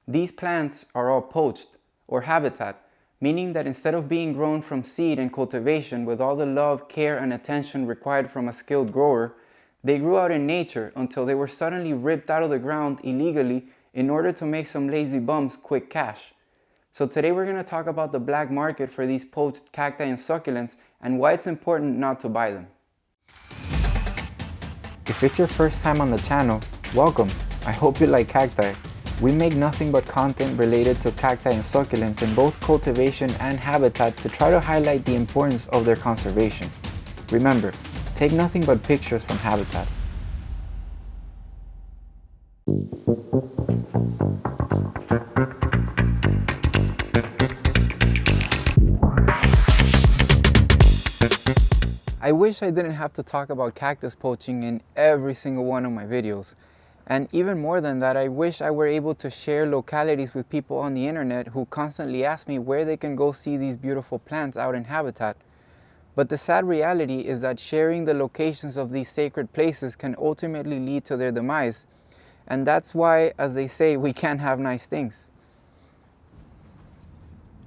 These plants are all poached, or habitat, meaning that instead of being grown from seed and cultivation with all the love, care, and attention required from a skilled grower, they grew out in nature until they were suddenly ripped out of the ground illegally in order to make some lazy bums quick cash. So today we're going to talk about the black market for these poached cacti and succulents and why it's important not to buy them. If it's your first time on the channel, welcome. I hope you like cacti. We make nothing but content related to cacti and succulents in both cultivation and habitat to try to highlight the importance of their conservation. Remember, take nothing but pictures from habitat. I wish I didn't have to talk about cactus poaching in every single one of my videos. And even more than that, I wish I were able to share localities with people on the internet who constantly ask me where they can go see these beautiful plants out in habitat. But the sad reality is that sharing the locations of these sacred places can ultimately lead to their demise. And that's why, as they say, we can't have nice things.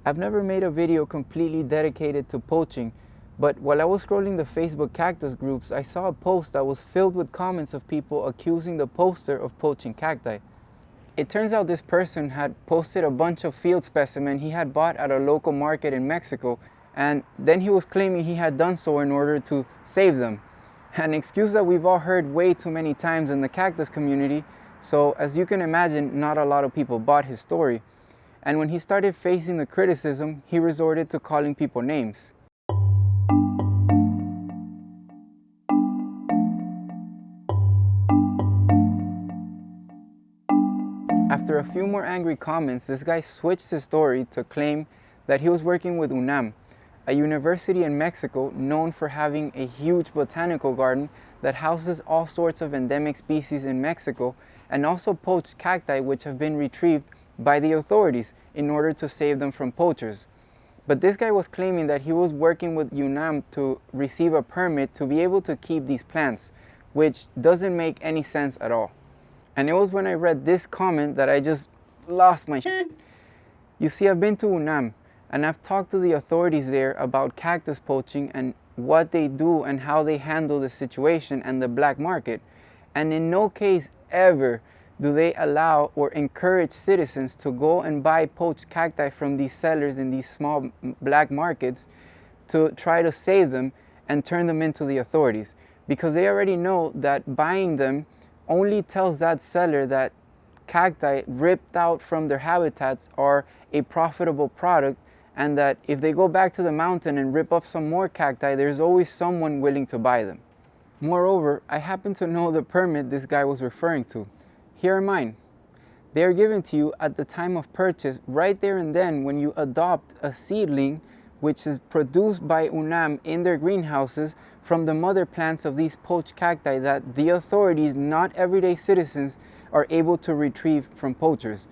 I've never made a video completely dedicated to poaching, but while I was scrolling the Facebook cactus groups, I saw a post that was filled with comments of people accusing the poster of poaching cacti. It turns out this person had posted a bunch of field specimens he had bought at a local market in Mexico, and then he was claiming he had done so in order to save them. An excuse that we've all heard way too many times in the cactus community, so as you can imagine, not a lot of people bought his story. And when he started facing the criticism, he resorted to calling people names. After a few more angry comments, this guy switched his story to claim that he was working with UNAM, a university in Mexico known for having a huge botanical garden that houses all sorts of endemic species in Mexico, and also poached cacti which have been retrieved by the authorities in order to save them from poachers. But this guy was claiming that he was working with UNAM to receive a permit to be able to keep these plants, which doesn't make any sense at all. And it was when I read this comment that I just lost my shit. You see, I've been to UNAM and I've talked to the authorities there about cactus poaching and what they do and how they handle the situation and the black market. And in no case ever do they allow or encourage citizens to go and buy poached cacti from these sellers in these small black markets to try to save them and turn them into the authorities. Because they already know that buying them only tells that seller that cacti ripped out from their habitats are a profitable product, and that if they go back to the mountain and rip up some more cacti, there's always someone willing to buy them. Moreover, I happen to know the permit this guy was referring to. Here are mine. They are given to you at the time of purchase, right there and then when you adopt a seedling which is produced by UNAM in their greenhouses from the mother plants of these poached cacti that the authorities, not everyday citizens, are able to retrieve from poachers.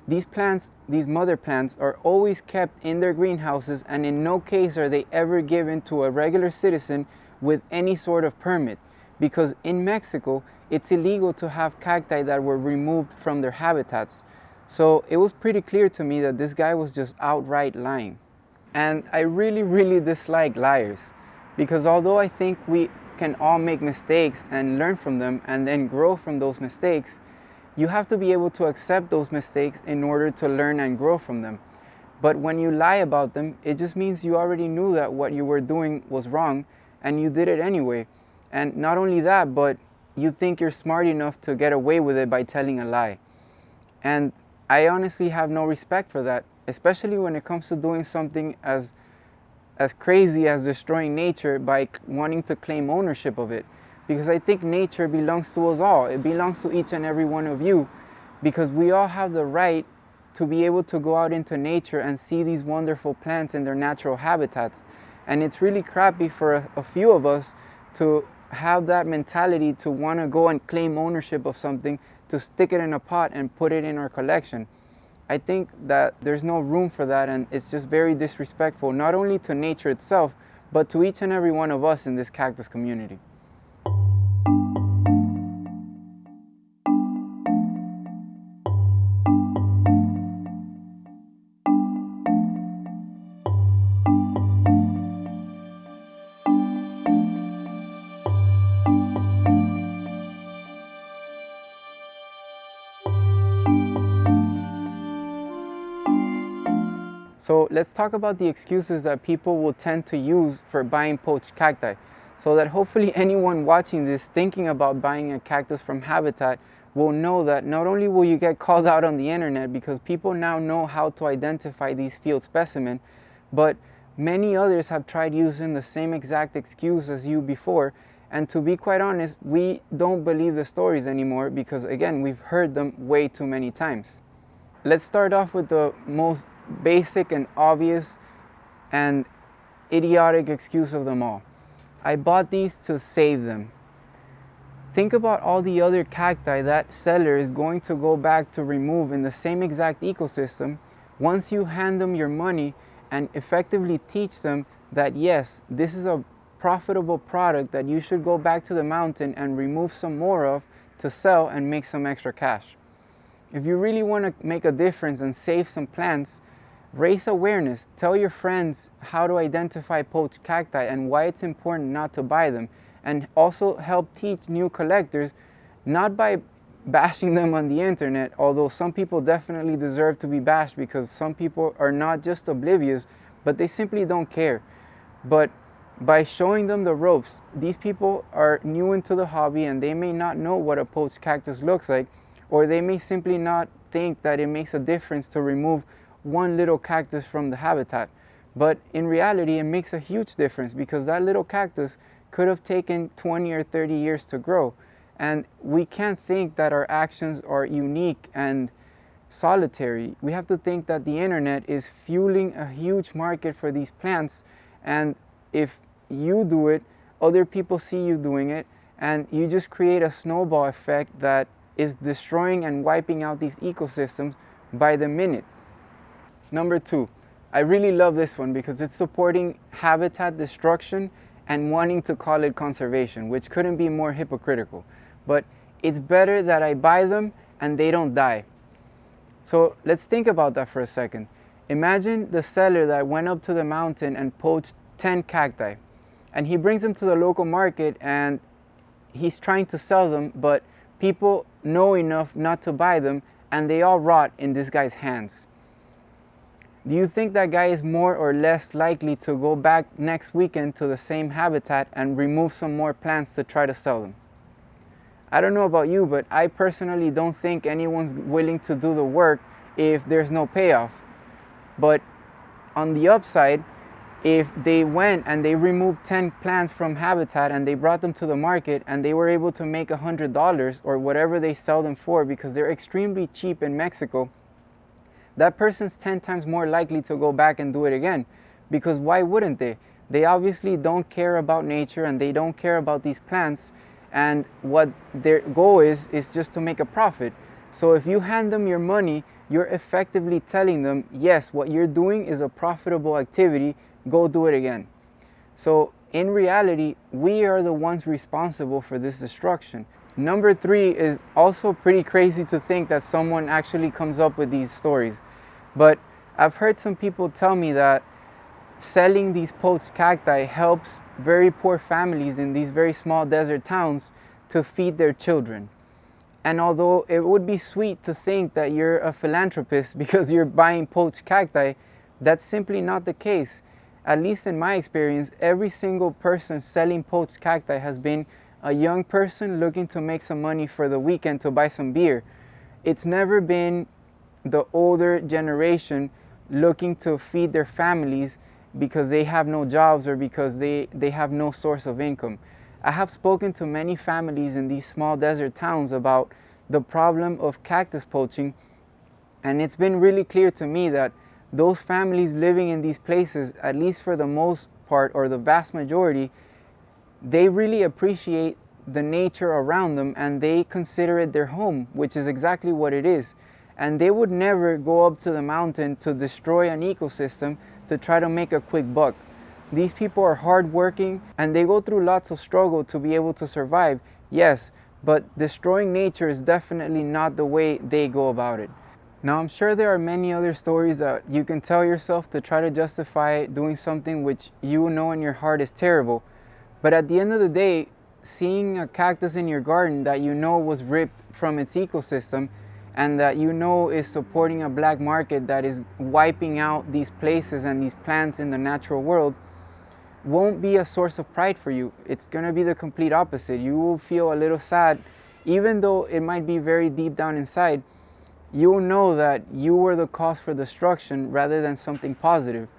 These plants, these mother plants, are always kept in their greenhouses, and in no case are they ever given to a regular citizen with any sort of permit, because in Mexico it's illegal to have cacti that were removed from their habitats. So it was pretty clear to me that this guy was just outright lying. And I really dislike liars, because although I think we can all make mistakes and learn from them and then grow from those mistakes, you have to be able to accept those mistakes in order to learn and grow from them. But when you lie about them, it just means you already knew that what you were doing was wrong and you did it anyway. And not only that, but you think you're smart enough to get away with it by telling a lie. And I honestly have no respect for that, especially when it comes to doing something as crazy as destroying nature by wanting to claim ownership of it. Because I think nature belongs to us all. It belongs to each and every one of you, because we all have the right to be able to go out into nature and see these wonderful plants in their natural habitats. And it's really crappy for a few of us to have that mentality to want to go and claim ownership of something, to stick it in a pot and put it in our collection. I think that there's no room for that, and it's just very disrespectful, not only to nature itself, but to each and every one of us in this cactus community. So let's talk about the excuses that people will tend to use for buying poached cacti, so that hopefully anyone watching this thinking about buying a cactus from Habitat will know that not only will you get called out on the internet because people now know how to identify these field specimens, but many others have tried using the same exact excuse as you before. And to be quite honest, we don't believe the stories anymore because, again, we've heard them way too many times. Let's start off with the most basic and obvious and idiotic excuse of them all. I bought these to save them. Think about all the other cacti that seller is going to go back to remove in the same exact ecosystem once you hand them your money and effectively teach them that yes, this is a profitable product that you should go back to the mountain and remove some more of to sell and make some extra cash. If you really want to make a difference and save some plants, raise awareness. Tell your friends how to identify poached cacti and why it's important not to buy them. And also help teach new collectors, not by bashing them on the internet, although some people definitely deserve to be bashed because some people are not just oblivious, but they simply don't care. But by showing them the ropes, these people are new into the hobby and they may not know what a poached cactus looks like, or they may simply not think that it makes a difference to remove one little cactus from the habitat. But in reality, it makes a huge difference because that little cactus could have taken 20 or 30 years to grow. And we can't think that our actions are unique and solitary. We have to think that the internet is fueling a huge market for these plants. And if you do it, other people see you doing it, and you just create a snowball effect that is destroying and wiping out these ecosystems by the minute. Number 2, I really love this one because it's supporting habitat destruction and wanting to call it conservation, which couldn't be more hypocritical. But it's better that I buy them and they don't die. So let's think about that for a second. Imagine the seller that went up to the mountain and poached 10 cacti, and he brings them to the local market and he's trying to sell them, but people know enough not to buy them and they all rot in this guy's hands. Do you think that guy is more or less likely to go back next weekend to the same habitat and remove some more plants to try to sell them? I don't know about you, but I personally don't think anyone's willing to do the work if there's no payoff. But on the upside, if they went and they removed 10 plants from habitat and they brought them to the market and they were able to make $100 or whatever they sell them for because they're extremely cheap in Mexico, that person's 10 times more likely to go back and do it again. Because why wouldn't they? They obviously don't care about nature and they don't care about these plants, and what their goal is just to make a profit. So if you hand them your money, you're effectively telling them, yes, what you're doing is a profitable activity, go do it again. So in reality, we are the ones responsible for this destruction. Number 3 is also pretty crazy to think that someone actually comes up with these stories. But I've heard some people tell me that selling these poached cacti helps very poor families in these very small desert towns to feed their children. And although it would be sweet to think that you're a philanthropist because you're buying poached cacti, that's simply not the case. At least in my experience, every single person selling poached cacti has been a young person looking to make some money for the weekend to buy some beer. It's never been the older generation looking to feed their families because they have no jobs or because they have no source of income. I have spoken to many families in these small desert towns about the problem of cactus poaching, and it's been really clear to me that those families living in these places, at least for the most part or the vast majority, they really appreciate the nature around them and they consider it their home, which is exactly what it is. And they would never go up to the mountain to destroy an ecosystem to try to make a quick buck. These people are hardworking and they go through lots of struggle to be able to survive, yes, but destroying nature is definitely not the way they go about it. Now, I'm sure there are many other stories that you can tell yourself to try to justify doing something which you know in your heart is terrible. But at the end of the day, seeing a cactus in your garden that you know was ripped from its ecosystem and that you know is supporting a black market that is wiping out these places and these plants in the natural world, won't be a source of pride for you. It's going to be the complete opposite. You will feel a little sad, even though it might be very deep down inside. You will know that you were the cause for destruction rather than something positive.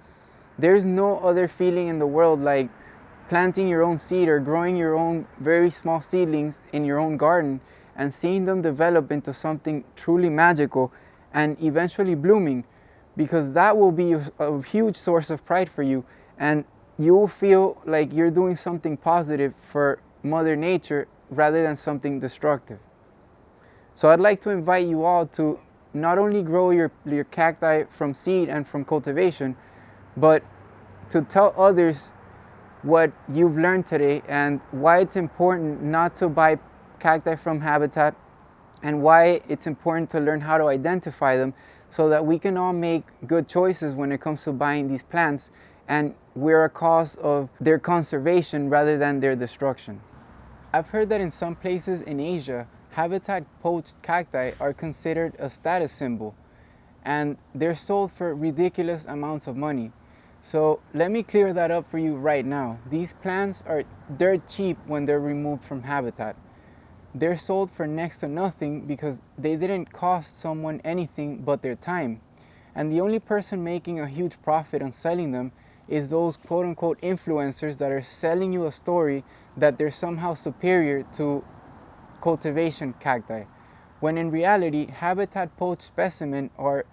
There's no other feeling in the world like planting your own seed or growing your own very small seedlings in your own garden and seeing them develop into something truly magical and eventually blooming, because that will be a huge source of pride for you, and you will feel like you're doing something positive for Mother Nature rather than something destructive. So I'd like to invite you all to not only grow your cacti from seed and from cultivation, but to tell others what you've learned today and why it's important not to buy cacti from habitat, and why it's important to learn how to identify them so that we can all make good choices when it comes to buying these plants, and we're a cause of their conservation rather than their destruction. I've heard that in some places in Asia, habitat poached cacti are considered a status symbol, and they're sold for ridiculous amounts of money. So let me clear that up for you right now. These plants are dirt cheap when they're removed from habitat. They're sold for next to nothing because they didn't cost someone anything but their time. And the only person making a huge profit on selling them is those quote-unquote influencers that are selling you a story that they're somehow superior to cultivation cacti, when in reality habitat poached specimens are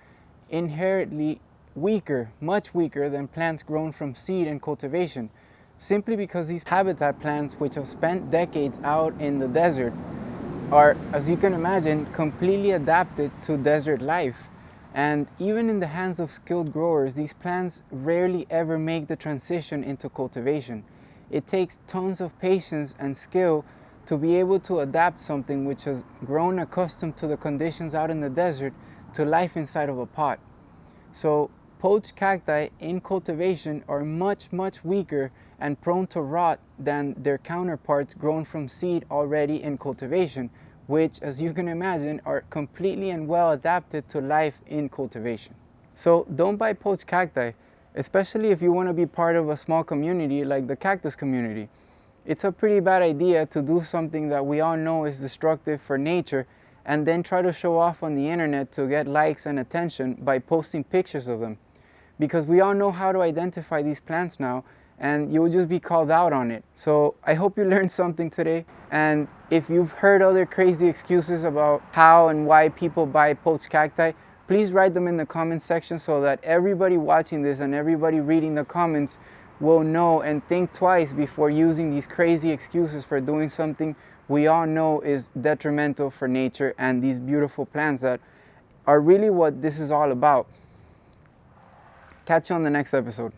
inherently weaker, much weaker than plants grown from seed and cultivation, simply because these habitat plants, which have spent decades out in the desert, are, as you can imagine, completely adapted to desert life. And even in the hands of skilled growers, these plants rarely ever make the transition into cultivation. It takes tons of patience and skill to be able to adapt something which has grown accustomed to the conditions out in the desert to life inside of a pot. So poached cacti in cultivation are much weaker and prone to rot than their counterparts grown from seed already in cultivation, which, as you can imagine, are completely and well adapted to life in cultivation. So don't buy poached cacti, especially if you want to be part of a small community like the cactus community. It's a pretty bad idea to do something that we all know is destructive for nature and then try to show off on the internet to get likes and attention by posting pictures of them. Because we all know how to identify these plants now, and you'll just be called out on it. So I hope you learned something today, and if you've heard other crazy excuses about how and why people buy poached cacti, please write them in the comments section so that everybody watching this and everybody reading the comments will know and think twice before using these crazy excuses for doing something we all know is detrimental for nature and these beautiful plants that are really what this is all about. Catch you on the next episode.